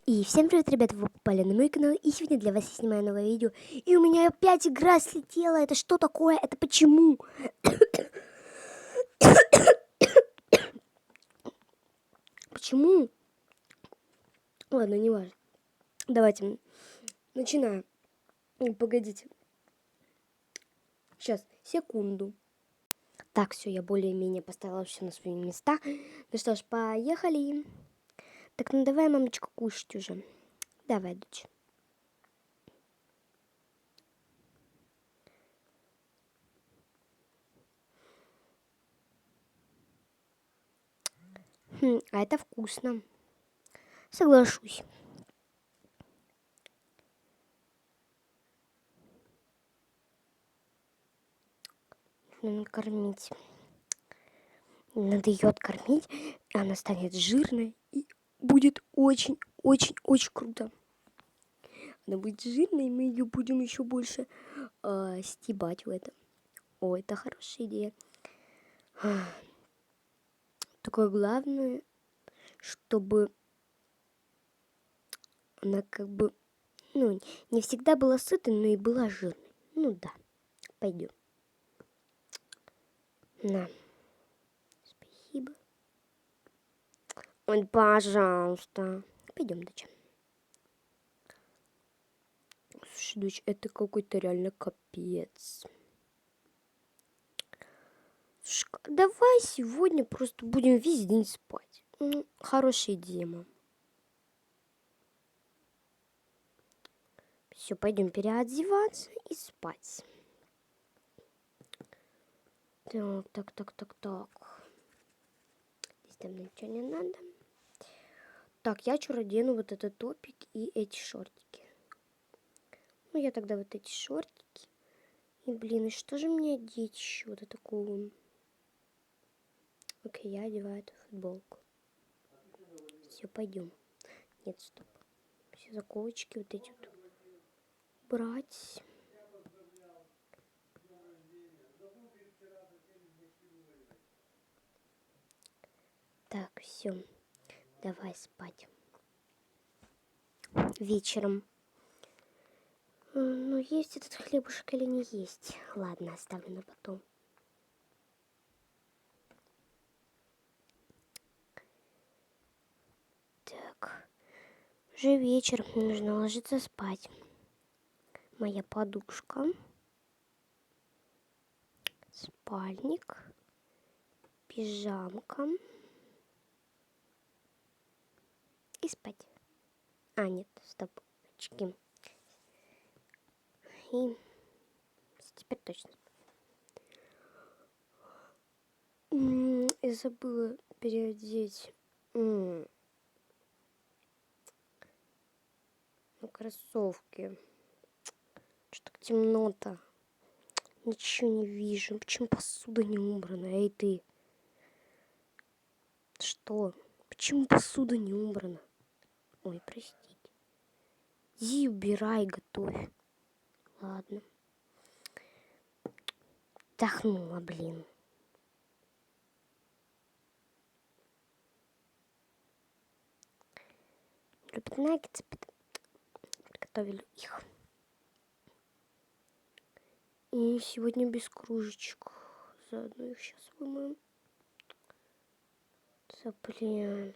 И всем привет, ребята, вы попали на мой канал, и сегодня для вас я снимаю новое видео. И у меня опять игра слетела, это что такое, это почему? Почему? Ладно, не важно. Давайте начинаем. Погодите. Сейчас, секунду. Так, все, я более-менее поставила все на свои места. Ну что ж, поехали. Так, ну давай, мамочка, кушать уже. Давай, дочь. А это вкусно. Соглашусь. Нужно кормить. Надо ее откормить, и она станет жирной, и будет очень-очень-очень круто. Она будет жирной, и мы ее будем еще больше стебать в это. О, это хорошая идея. Такое главное, чтобы она как бы, ну, не всегда была сытой, но и была жирной. Ну да, пойдем. На. Спасибо. Ой, пожалуйста. Пойдем, доча. Слушай, дочь, это какой-то реально капец. Давай сегодня просто будем весь день спать. Хорошая идея, мам. Все, пойдем переодеваться и спать. Так. Здесь там ничего не надо. Так, я вчера дену вот этот топик и эти шортики. Ну, я тогда вот эти шортики. И, блин, и что же мне одеть еще до такого? Окей, я одеваю эту футболку. Все, пойдем. Нет, стоп. Все заколочки вот эти вот брать. Так, все. Давай спать. Вечером. Ну, есть этот хлебушек или не есть? Ладно, оставлю на потом. Так. Уже вечер. Нужно ложиться спать. Моя подушка. Спальник. Пижамка. И спать. А, нет, стоп. Очки. И теперь точно. Я забыла переодеть кроссовки. Что так темно-то? Ничего не вижу. Почему посуда не убрана? Эй, ты. Что? Почему посуда не убрана? Ой, простите. Иди убирай, готовь. Ладно. Вдохнула, блин. Любит наггетсы, приготовили их. И сегодня без кружечек. Заодно их сейчас вымоем. Да, блин.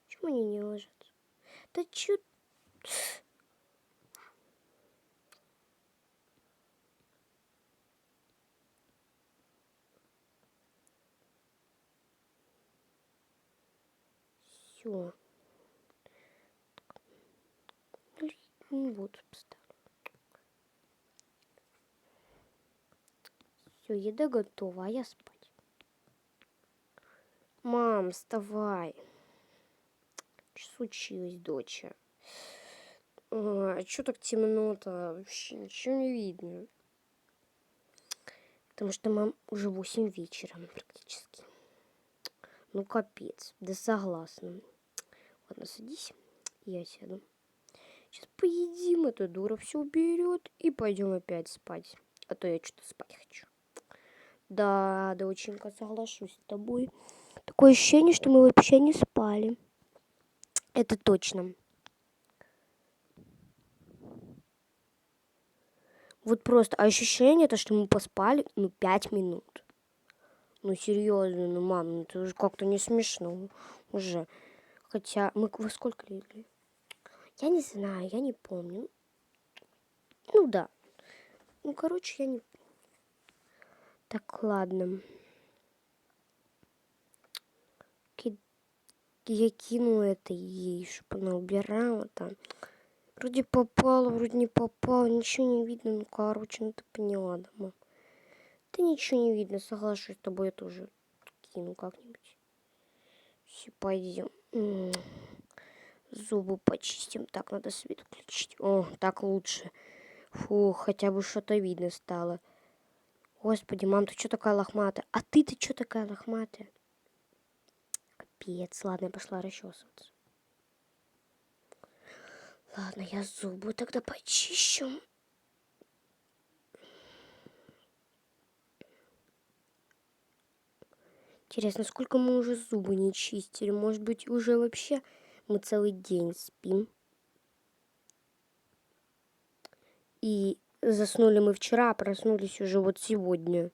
Почему они не ложатся? Да чё? Все. Вот, поставлю. Все, еда готова, а я спать. Мам, вставай. Что случилось, доча? А что так темно-то? Вообще ничего не видно. Потому что, мам, уже 8 вечера практически. Ну, капец. Да согласна. Ладно, садись. Я сяду. Сейчас поедим, эта дура все уберет и пойдем опять спать. А то я что-то спать хочу. Да, доченька, соглашусь с тобой. Такое ощущение, что мы вообще не спали. Это точно. Вот просто ощущение, то, что мы поспали, 5 минут. Ну, серьезно, мам, это уже как-то не смешно уже. Хотя мы во сколько легли? Я не знаю, я не помню. Ну, да. Ну, короче, я не... Так, ладно. Я кинула это ей, чтобы она убирала там. Вроде попала, вроде не попала, ничего не видно. Ну, короче, ну ты поняла, да, мам? Да ничего не видно, соглашусь с тобой, я тоже кину как-нибудь. Все, пойдем. Зубы почистим. Так, надо свет включить. О, так лучше. Фу, хотя бы что-то видно стало. Господи, мам, ты что такая лохматая? А ты что такая лохматая? Капец, ладно, я пошла расчесываться. Ладно, я зубы тогда почищу. Интересно, сколько мы уже зубы не чистили? Может быть, уже вообще мы целый день спим? И заснули мы вчера, а проснулись уже вот сегодня.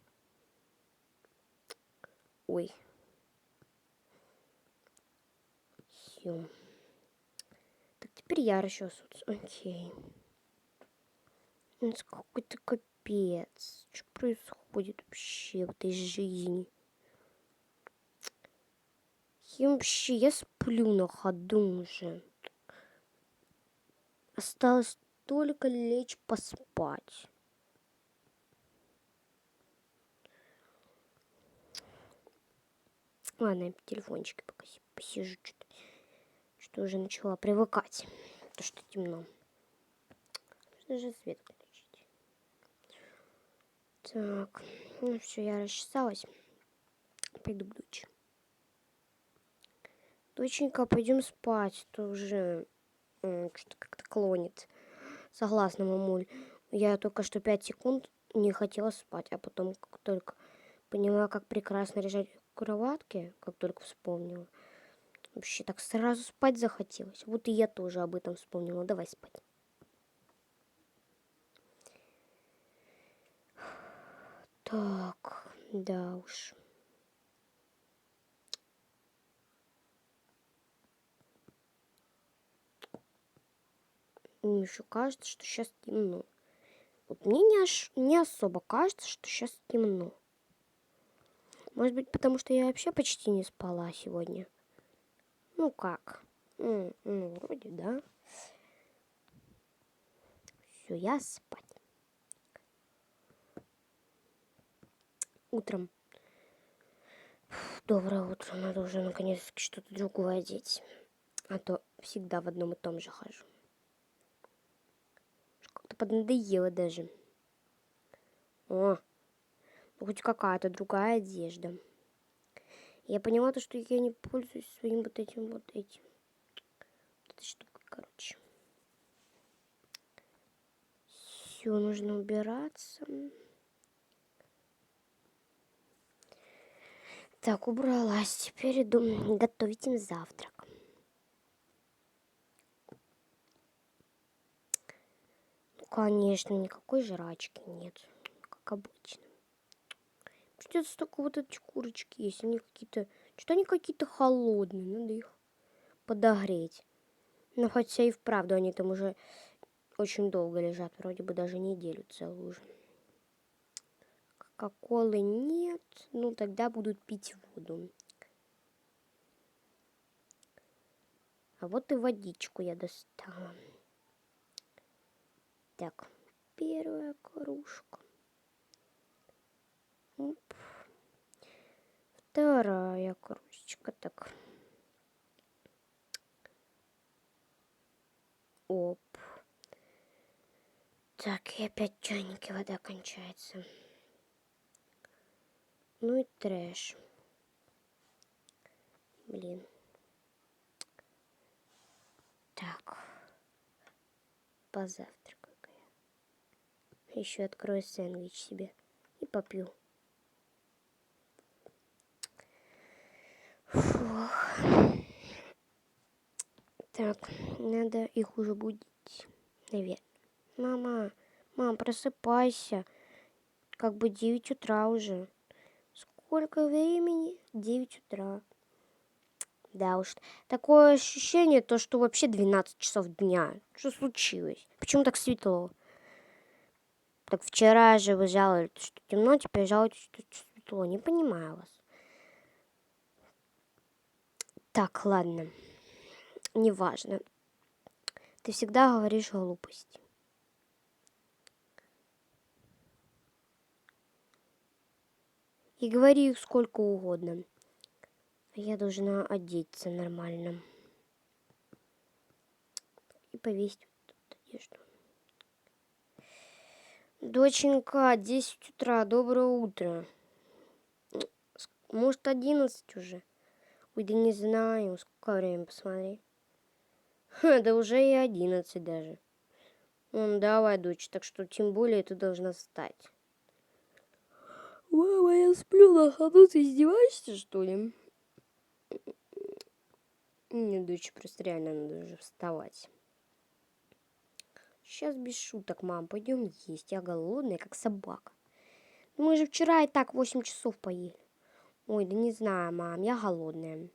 Ой. Все. Так, теперь я расчесываться. Окей. Это какой-то капец. Что происходит вообще в этой жизни? Я сплю на ходу уже. Осталось только лечь поспать. Ладно, я в телефончике пока посижу что-то. Что уже начала привыкать. То, что темно. Нужно же свет включить. Так, ну все, я расчесалась. Пойду к дочери. Доченька, пойдем спать. То уже что-то как-то клонит. Согласна, мамуль. Я только что 5 секунд не хотела спать, а потом, как только поняла, как прекрасно лежать в кроватке, как только вспомнила, вообще так сразу спать захотелось. Вот и я тоже об этом вспомнила. Давай спать. Так, да уж. Мне еще кажется, что сейчас темно. Вот мне не особо кажется, что сейчас темно. Может быть, потому что я вообще почти не спала сегодня. Ну как? Ну, вроде да. Все, я спать. Утром. Доброе утро. Надо уже наконец-таки что-то другое одеть. А то всегда в одном и том же хожу. Как-то поднадоело даже. О, хоть какая-то другая одежда. Я поняла то, что я не пользуюсь своим вот этим. Вот этой штукой, короче. Все, нужно убираться. Так, убралась. Теперь иду готовить им завтрак. Ну, конечно, никакой жрачки нет. Как обычно. Что-то столько вот эти курочки есть. Они какие-то... Что они какие-то холодные. Надо их подогреть. Но хотя и вправду они там уже очень долго лежат. Вроде бы даже неделю целую уже. Кока-колы нет. Ну, тогда будут пить воду. А вот и водичку я достала. Так, первая кружка. Оп. Вторая кружечка. Так. Оп. Так, и опять в чайнике вода кончается. Ну и трэш. Блин. Так. Позавтракаю-ка я. Еще открою сэндвич себе. И попью. Фух. Так, надо их уже будить, наверное. Мам, просыпайся. Как бы 9 утра уже. Сколько времени? 9 утра. Да уж, такое ощущение, то, что вообще 12 часов дня. Что случилось? Почему так светло? Так вчера же вы жаловались, что темно, теперь жалуетесь, что светло. Не понимаю вас. Так, ладно. Неважно. Ты всегда говоришь глупости. И говори их сколько угодно. Я должна одеться нормально. И повесить вот эту одежду. Доченька, 10 утра, доброе утро. Может, 11 уже? Ой, да не знаю, сколько время, посмотри. Да уже и 11 даже. Давай, дочь, так что тем более ты должна встать. Мама, я сплю на ходу, ты издеваешься, что ли? Нет, дочь, просто реально надо уже вставать. Сейчас без шуток, мам, пойдем есть. Я голодная, как собака. Мы же вчера и так 8 часов поели. Ой, да не знаю, мам, я голодная.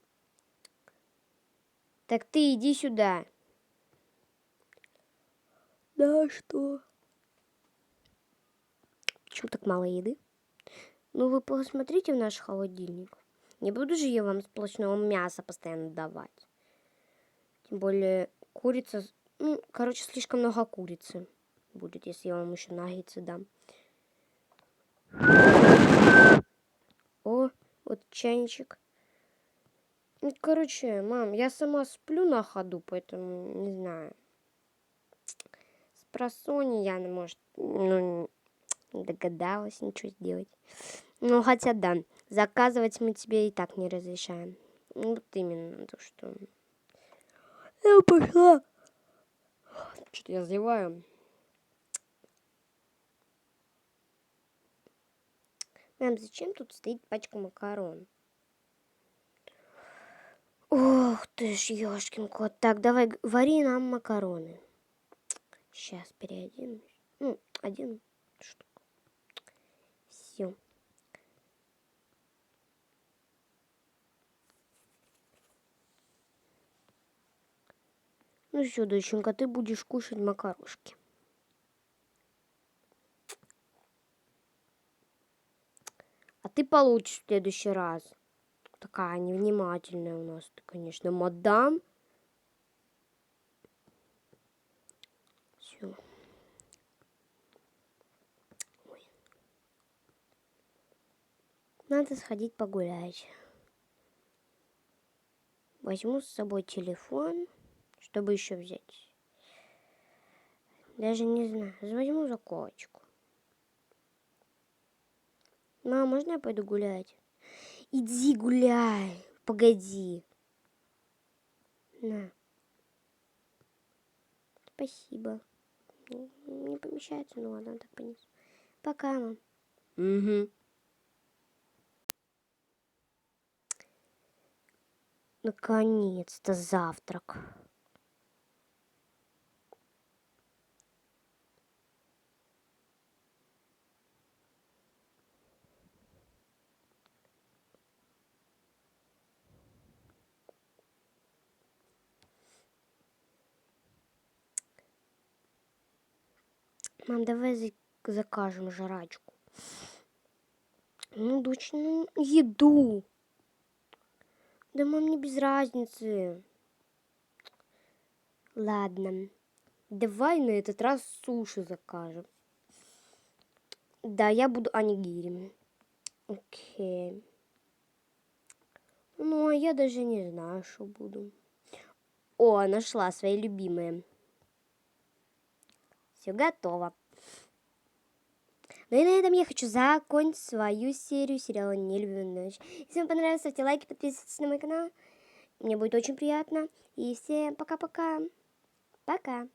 Так ты иди сюда. Да, что? Почему так мало еды? Ну, вы посмотрите в наш холодильник. Не буду же я вам сплошного мяса постоянно давать. Тем более курица... короче, слишком много курицы будет, если я вам еще наггетсы дам. О, вот чайничек. Короче, мам, я сама сплю на ходу, поэтому не знаю. Спросонья я, может, не догадалась ничего сделать. Ну, хотя да, заказывать мы тебе и так не разрешаем. Вот именно то, что... Я пошла. Что-то я зеваю. Мам, зачем тут стоит пачка макарон? Ох ты ж, ёшкин кот. Так, давай, вари нам макароны. Сейчас переоденусь. Один штуку. Все. Ну все, доченька, ты будешь кушать макарошки. А ты получишь в следующий раз. Такая невнимательная у нас, ты, конечно, мадам. Все. Надо сходить погулять. Возьму с собой телефон, чтобы еще взять. Даже не знаю. Возьму заколочку. Мам, можно я пойду гулять? Иди гуляй. Погоди. На. Спасибо. Не помещается, ну ладно, так понесу. Пока, мам. Угу. Наконец-то завтрак. Мам, давай закажем жрачку. Ну, дочь, еду. Да, мам, не без разницы. Ладно. Давай на этот раз суши закажем. Да, я буду онигири. Окей. Ну, а я даже не знаю, что буду. О, нашла свои любимые. Все готово. Ну и на этом я хочу закончить свою серию сериала «Нелюбимая ночь». Если вам понравилось, ставьте лайки, подписывайтесь на мой канал. Мне будет очень приятно. И всем пока-пока. Пока.